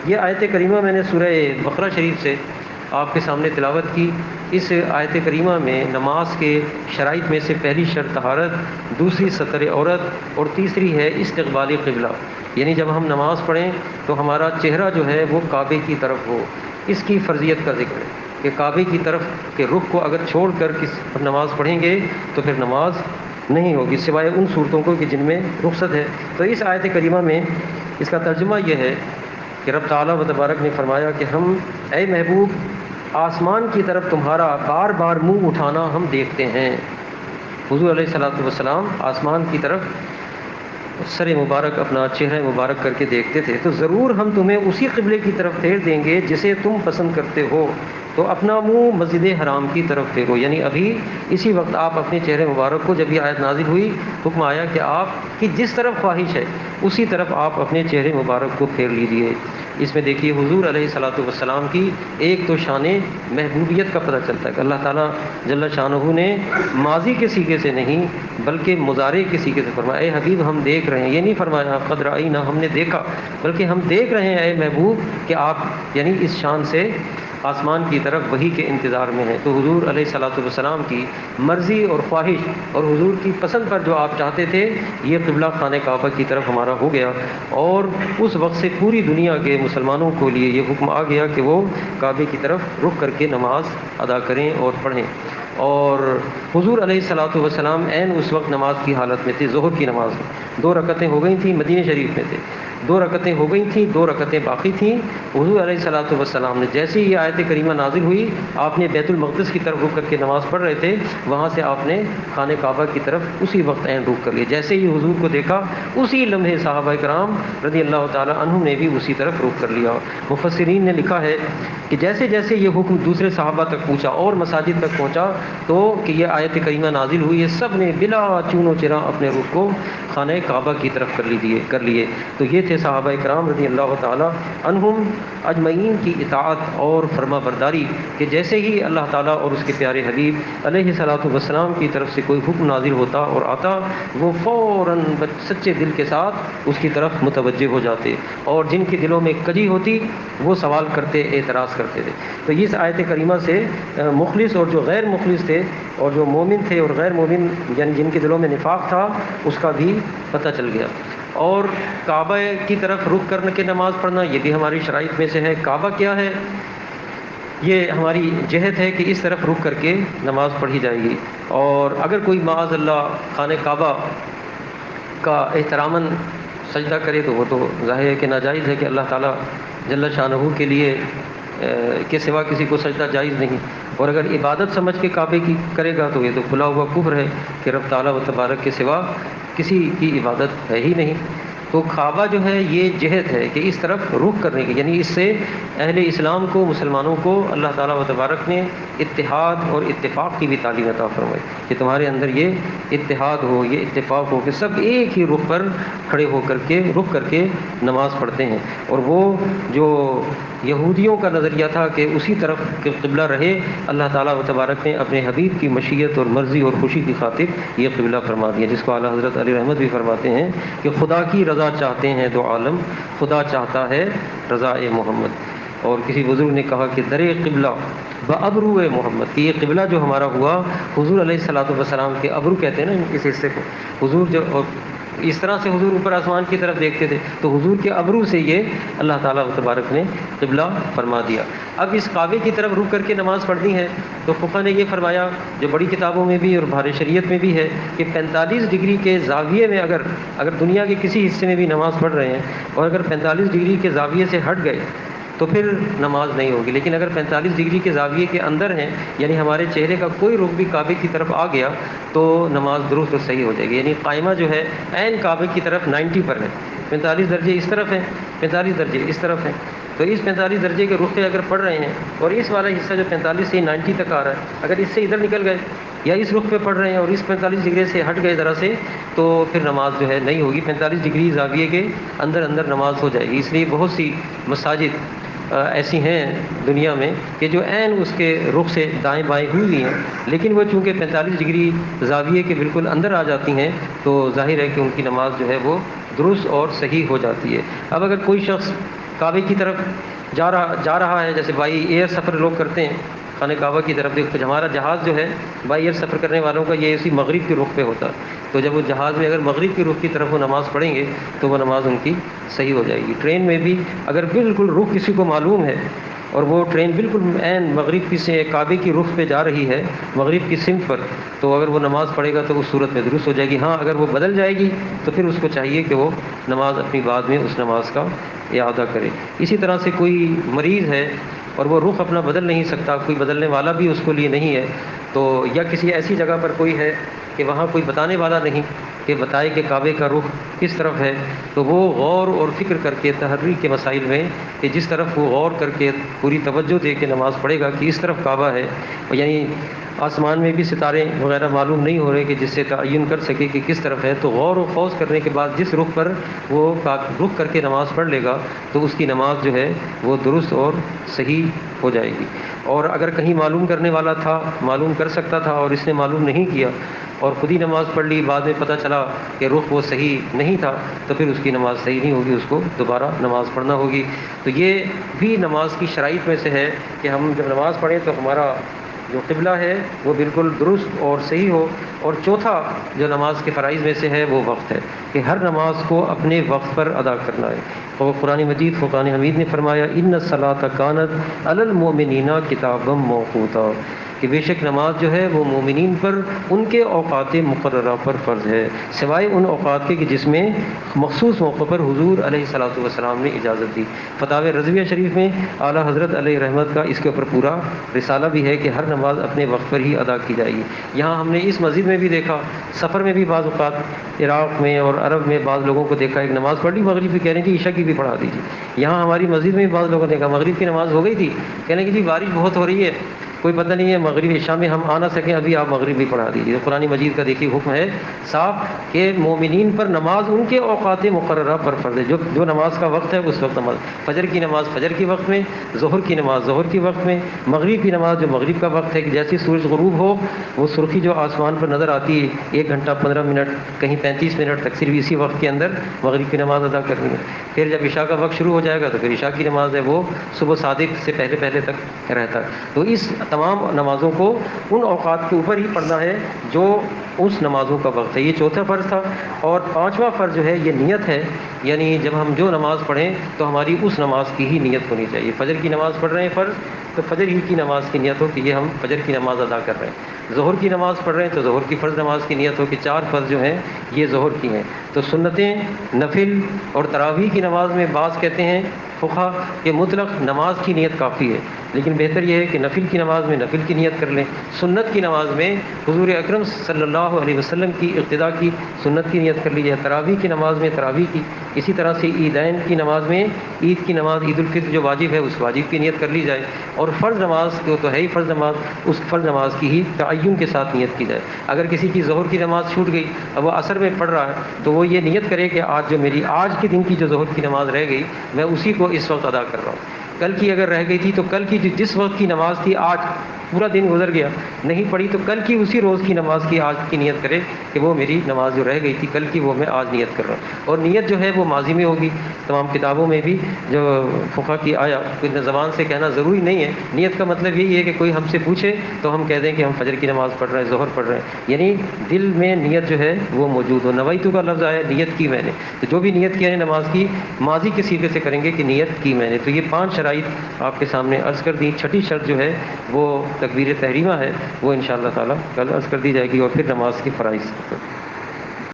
یہ آیت کریمہ میں نے سورہ بقرہ شریف سے آپ کے سامنے تلاوت کی۔ اس آیت کریمہ میں نماز کے شرائط میں سے پہلی شرط طہارت، دوسری ستر عورت، اور تیسری ہے استقبال قبلہ، یعنی جب ہم نماز پڑھیں تو ہمارا چہرہ جو ہے وہ کعبے کی طرف ہو۔ اس کی فرضیت کا ذکر ہے کہ کعبے کی طرف کے رخ کو اگر چھوڑ کر نماز پڑھیں گے تو پھر نماز نہیں ہوگی، سوائے ان صورتوں کو کہ جن میں رخصت ہے۔ تو اس آیت کریمہ میں اس کا ترجمہ یہ ہے کہ رب تعالیٰ و تبارک نے فرمایا کہ ہم اے محبوب آسمان کی طرف تمہارا بار بار منہ اٹھانا ہم دیکھتے ہیں۔ حضور علیہ الصلوۃ والسلام آسمان کی طرف سر مبارک اپنا چہرہ مبارک کر کے دیکھتے تھے، تو ضرور ہم تمہیں اسی قبلے کی طرف پھیر دیں گے جسے تم پسند کرتے ہو، تو اپنا منہ مسجد حرام کی طرف پھیرو۔ یعنی ابھی اسی وقت آپ اپنے چہرے مبارک کو، جب یہ آیت نازل ہوئی حکم آیا کہ آپ کی جس طرف خواہش ہے اسی طرف آپ اپنے چہرے مبارک کو پھیر لیجئے۔ اس میں دیکھیے حضور علیہ الصلوۃ والسلام کی ایک تو شان محبوبیت کا پتہ چلتا ہے کہ اللہ تعالیٰ جل شانہ نے ماضی کے سیغے سے نہیں بلکہ مضارع کے سیغے سے فرمایا اے حبیب ہم دیکھ رہے ہیں۔ یہ نہیں فرمایا قد رأینا ہم نے دیکھا، بلکہ ہم دیکھ رہے ہیں اے محبوب کہ آپ یعنی اس شان سے آسمان کی طرف وحی کے انتظار میں ہیں۔ تو حضور علیہ الصلوۃ والسلام کی مرضی اور خواہش اور حضور کی پسند پر جو آپ چاہتے تھے یہ قبلہ خانہ کعبہ کی طرف ہمارا ہو گیا، اور اس وقت سے پوری دنیا کے مسلمانوں کو لیے یہ حکم آ گیا کہ وہ کعبے کی طرف رخ کر کے نماز ادا کریں اور پڑھیں۔ اور حضور علیہ الصلوۃ والسلام عین اس وقت نماز کی حالت میں تھے، ظہر کی نماز میں 2 رکعتیں ہو گئی تھیں، مدینہ شریف میں تھے، 2 رکعتیں ہو گئی تھیں، 2 رکعتیں باقی تھیں۔ حضور علیہ الصلوۃ والسلام نے جیسے ہی یہ آیت کریمہ نازل ہوئی آپ نے بیت المقدس کی طرف رخ کر کے نماز پڑھ رہے تھے، وہاں سے آپ نے خانہ کعبہ کی طرف اسی وقت عین رخ کر لیا۔ جیسے ہی حضور کو دیکھا اسی لمحے صحابہ کرام رضی اللہ تعالی عنہم نے بھی اسی طرف رخ کر لیا۔ مفسرین نے لکھا ہے کہ جیسے جیسے یہ حکم دوسرے صحابہ تک پہنچا اور مساجد تک پہنچا تو کہ یہ آیت کریمہ نازل ہوئی ہے، سب نے بلا چون و چرا اپنے رخ کو خانہ کعبہ کی طرف کر لیے۔ تو یہ تھے صحابہ کرام رضی اللہ تعالی عنہم اجمعین کی اطاعت اور فرما برداری کہ جیسے ہی اللہ تعالیٰ اور اس کے پیارے حبیب علیہ الصلوۃ والسلام کی طرف سے کوئی حکم نازل ہوتا اور آتا وہ فوراً سچے دل کے ساتھ اس کی طرف متوجہ ہو جاتے، اور جن کے دلوں میں کجی ہوتی وہ سوال کرتے، اعتراض کرتے تھے۔ تو اس آیت کریمہ سے مخلص اور جو غیر مخلص تھے اور جو مومن تھے اور غیر مومن یعنی جن کے دلوں میں نفاق تھا اس کا بھی پتہ چل گیا۔ اور کعبہ کی طرف رخ کر کے نماز پڑھنا یہ بھی ہماری شرائط میں سے ہے۔ کعبہ کیا ہے؟ یہ ہماری جہت ہے کہ اس طرف رخ کر کے نماز پڑھی جائے گی، اور اگر کوئی معاذ اللہ خانہ کعبہ کا احتراماً سجدہ کرے تو وہ تو ظاہر ہے کہ ناجائز ہے کہ اللہ تعالیٰ جل شانہ کے لیے کے سوا کسی کو سجدہ جائز نہیں، اور اگر عبادت سمجھ کے کعبے کی کرے گا تو یہ تو کھلا ہوا کفر ہے کہ رب تعالیٰ و تبارک کے سوا کسی کی عبادت ہے ہی نہیں۔ تو کعبہ جو ہے یہ جہت ہے کہ اس طرف رخ کرنے کی، یعنی اس سے اہل اسلام کو مسلمانوں کو اللہ تعالیٰ و تبارک نے اتحاد اور اتفاق کی بھی تعلیم عطا فرمائی کہ تمہارے اندر یہ اتحاد ہو، یہ اتفاق ہو کہ سب ایک ہی رخ پر کھڑے ہو کر کے رخ کر کے نماز پڑھتے ہیں۔ اور وہ جو یہودیوں کا نظریہ تھا کہ اسی طرف قبلہ رہے، اللہ تعالیٰ و تبارک نے اپنے حبیب کی مشیت اور مرضی اور خوشی کی خاطر یہ قبلہ فرما دیا، جس کو اعلیٰ حضرت علی رحمت بھی فرماتے ہیں کہ خدا کی رضا چاہتے ہیں تو عالم، خدا چاہتا ہے رضا محمد۔ اور کسی بزرگ نے کہا کہ در قبلہ بابرو محمد، کہ یہ قبلہ جو ہمارا ہوا حضور علیہ الصلوۃ والسلام کے ابرو کہتے ہیں نا اس حصے کو، حضور جو اس طرح سے حضور اوپر آسمان کی طرف دیکھتے تھے تو حضور کے ابرو سے یہ اللہ تعالیٰ تبارک نے قبلہ فرما دیا۔ اب اس کعبے کی طرف رک کر کے نماز پڑھنی ہے تو فقہ نے یہ فرمایا جو بڑی کتابوں میں بھی اور بھارے شریعت میں بھی ہے کہ 45 ڈگری کے زاویے میں اگر دنیا کے کسی حصے میں بھی نماز پڑھ رہے ہیں اور اگر 45 ڈگری کے زاویے سے ہٹ گئے تو پھر نماز نہیں ہوگی، لیکن اگر 45 ڈگری کے زاویے کے اندر ہیں یعنی ہمارے چہرے کا کوئی رخ بھی کعبے کی طرف آ گیا تو نماز درست اور صحیح ہو جائے گی۔ یعنی قائمہ جو ہے عین کعبے کی طرف 90 پر ہے، 45 درجے اس طرف ہیں، 45 درجے اس طرف ہیں، تو اس 45 درجے کے رخ پہ اگر پڑھ رہے ہیں اور اس والا حصہ جو 45 سے 90 تک آ رہا ہے اگر اس سے ادھر نکل گئے یا اس رخ پہ پڑھ رہے ہیں اور اس 45 ڈگری سے ہٹ گئے ذرا سے تو پھر نماز جو ہے نہیں ہوگی، 45 ڈگری زاویے کے اندر نماز ہو جائے گی۔ اس لیے بہت سی مساجد ایسی ہیں دنیا میں کہ جو عین اس کے رخ سے دائیں بائیں ہوئی ہیں، لیکن وہ چونکہ 45 ڈگری زاویے کے بالکل اندر آ جاتی ہیں تو ظاہر ہے کہ ان کی نماز جو ہے وہ درست اور صحیح ہو جاتی ہے۔ اب اگر کوئی شخص کعبے کی طرف جا رہا ہے، جیسے بائی ایئر سفر لوگ کرتے ہیں خانہ کعبہ کی طرف، دیکھو ہمارا جہاز جو ہے بائی ایئر سفر کرنے والوں کا یہ اسی مغرب کے رخ پہ ہوتا ہے، تو جب وہ جہاز میں اگر مغرب کے رخ کی طرف وہ نماز پڑھیں گے تو وہ نماز ان کی صحیح ہو جائے گی۔ ٹرین میں بھی اگر بالکل رخ کسی کو معلوم ہے اور وہ ٹرین بالکل عین مغرب کی سے کعبے کی رخ پہ جا رہی ہے، مغرب کی سمت پر، تو اگر وہ نماز پڑھے گا تو اس صورت میں درست ہو جائے گی۔ ہاں اگر وہ بدل جائے گی تو پھر اس کو چاہیے کہ وہ نماز اپنی بعد میں اس نماز کا اعادہ کرے۔ اسی طرح سے کوئی مریض ہے اور وہ رخ اپنا بدل نہیں سکتا، کوئی بدلنے والا بھی اس کو لیے نہیں ہے، تو یا کسی ایسی جگہ پر کوئی ہے کہ وہاں کوئی بتانے والا نہیں کہ بتائے کہ کعبے کا رخ کس طرف ہے، تو وہ غور اور فکر کر کے تحری کے مسائل میں کہ جس طرف وہ غور کر کے پوری توجہ دے کے نماز پڑھے گا کہ اس طرف کعبہ ہے، یعنی آسمان میں بھی ستارے وغیرہ معلوم نہیں ہو رہے کہ جس سے تعین کر سکے کہ کس طرف ہے، تو غور و خوض کرنے کے بعد جس رخ پر وہ رخ کر کے نماز پڑھ لے گا تو اس کی نماز جو ہے وہ درست اور صحیح ہو جائے گی۔ اور اگر کہیں معلوم کرنے والا تھا، معلوم کر سکتا تھا اور اس نے معلوم نہیں کیا اور خود ہی نماز پڑھ لی، بعد میں پتہ چلا کہ رخ وہ صحیح نہیں تھا، تو پھر اس کی نماز صحیح نہیں ہوگی، اس کو دوبارہ نماز پڑھنا ہوگی۔ تو یہ بھی نماز کی شرائط میں سے ہے کہ ہم جب نماز پڑھیں تو ہمارا جو قبلہ ہے وہ بالکل درست اور صحیح ہو۔ اور چوتھا جو نماز کے فرائض میں سے ہے وہ وقت ہے، کہ ہر نماز کو اپنے وقت پر ادا کرنا ہے۔ اور قرآن مجید فرقان حمید نے فرمایا ان الصلاۃ کانت علی المؤمنین کتابا موقوتا، کہ بے شک نماز جو ہے وہ مومنین پر ان کے اوقات مقررہ پر فرض ہے، سوائے ان اوقات کے کہ جس میں مخصوص موقع پر حضور علیہ الصلوۃ والسلام نے اجازت دی۔ فتاوی رضویہ شریف میں اعلیٰ حضرت علیہ رحمت کا اس کے اوپر پورا رسالہ بھی ہے کہ ہر نماز اپنے وقت پر ہی ادا کی جائے گی۔ یہاں ہم نے اس مسجد میں بھی دیکھا، سفر میں بھی بعض اوقات عراق میں اور عرب میں بعض لوگوں کو دیکھا ایک نماز پڑھ لی مغرب کی، کہہ رہے ہیں کہ عشاء کی بھی پڑھا دیجیے۔ یہاں ہماری مسجد میں بھی بعض لوگوں نے دیکھا مغرب کی نماز ہو گئی تھی، کہنے کہ جی بارش بہت ہو رہی ہے، کوئی پتہ نہیں ہے مغرب عشاء میں ہم آ نہ سکیں، ابھی آپ مغرب بھی پڑھا دیجیے۔ قرآن مجید کا دیکھیے حکم ہے صاف کہ مومنین پر نماز ان کے اوقات مقررہ پر فرض ہے، جو نماز کا وقت ہے اس وقت نماز، فجر کی نماز فجر کے وقت میں، ظہر کی نماز ظہر کے وقت میں، مغرب کی نماز جو مغرب کا وقت ہے کہ جیسے سورج غروب ہو وہ سرخی جو آسمان پر نظر آتی ہے 1 گھنٹہ 15 منٹ کہیں 35 منٹ تک صرف اسی وقت کے اندر مغرب کی نماز ادا کرنی ہے۔ پھر جب عشاء کا وقت شروع ہو جائے گا تو پھر عشاء کی نماز ہے وہ صبح صادق سے پہلے تک رہتا ہے۔ تو اس تمام نمازوں کو ان اوقات کے اوپر ہی پڑھنا ہے جو اس نمازوں کا وقت ہے۔ یہ چوتھا فرض تھا۔ اور پانچواں فرض جو ہے یہ نیت ہے، یعنی جب ہم جو نماز پڑھیں تو ہماری اس نماز کی ہی نیت ہونی چاہیے۔ فجر کی نماز پڑھ رہے ہیں فرض تو فجر ہی کی نماز کی نیت ہو کہ یہ ہم فجر کی نماز ادا کر رہے ہیں۔ ظہر کی نماز پڑھ رہے ہیں تو ظہر کی فرض نماز کی نیت ہو کہ 4 فرض جو ہیں یہ ظہر کی ہیں۔ تو سنتیں، نفل اور تراویح کی نماز میں بعض کہتے ہیں فقہا کہ مطلق نماز کی نیت کافی ہے، لیکن بہتر یہ ہے کہ نفل کی نماز میں نفل کی نیت کر لیں، سنت کی نماز میں حضور اکرم صلی اللہ علیہ وسلم کی اقتداء کی سنت کی نیت کر لی جائے، تراویح کی نماز میں تراویح کی، اسی طرح سے عیدین کی نماز میں عید کی نماز عید الفطر جو واجب ہے اس واجب کی نیت کر لی جائے، اور فرض نماز جو تو ہے ہی فرض نماز اس فرض نماز کی ہی تعین کے ساتھ نیت کی جائے۔ اگر کسی کی ظہر کی نماز چھوٹ گئی اب وہ عصر میں پڑھ رہا ہے تو وہ یہ نیت کرے کہ آج جو میری آج کے دن کی جو ظہر کی نماز رہ گئی میں اسی کو اس وقت ادا کر رہا ہوں، کل کی اگر رہ گئی تھی تو کل کی جس وقت کی نماز تھی آج پورا دن گزر گیا نہیں پڑھی تو کل کی اسی روز کی نماز کی آج کی نیت کرے کہ وہ میری نماز جو رہ گئی تھی کل کی وہ میں آج نیت کر رہا ہوں۔ اور نیت جو ہے وہ ماضی میں ہوگی، تمام کتابوں میں بھی جو فقہ کی آیا کوئی زبان سے کہنا ضروری نہیں ہے، نیت کا مطلب یہی ہے کہ کوئی ہم سے پوچھے تو ہم کہہ دیں کہ ہم فجر کی نماز پڑھ رہے ہیں ظہر پڑھ رہے ہیں، یعنی دل میں نیت جو ہے وہ موجود ہو۔ نویتو کا لفظ آیا نیت کی میں نے، تو جو بھی نیت کی ہے نماز کی ماضی کے صیغے سے کریں گے کہ نیت کی میں نے۔ تو یہ 5 شرائط آپ کے سامنے عرض کر دی۔ چھٹی شرط جو ہے وہ تکبیر تحریمہ ہے، وہ انشاءاللہ تعالی کل عرض کر دی جائے گی، اور پھر نماز کے فرائض۔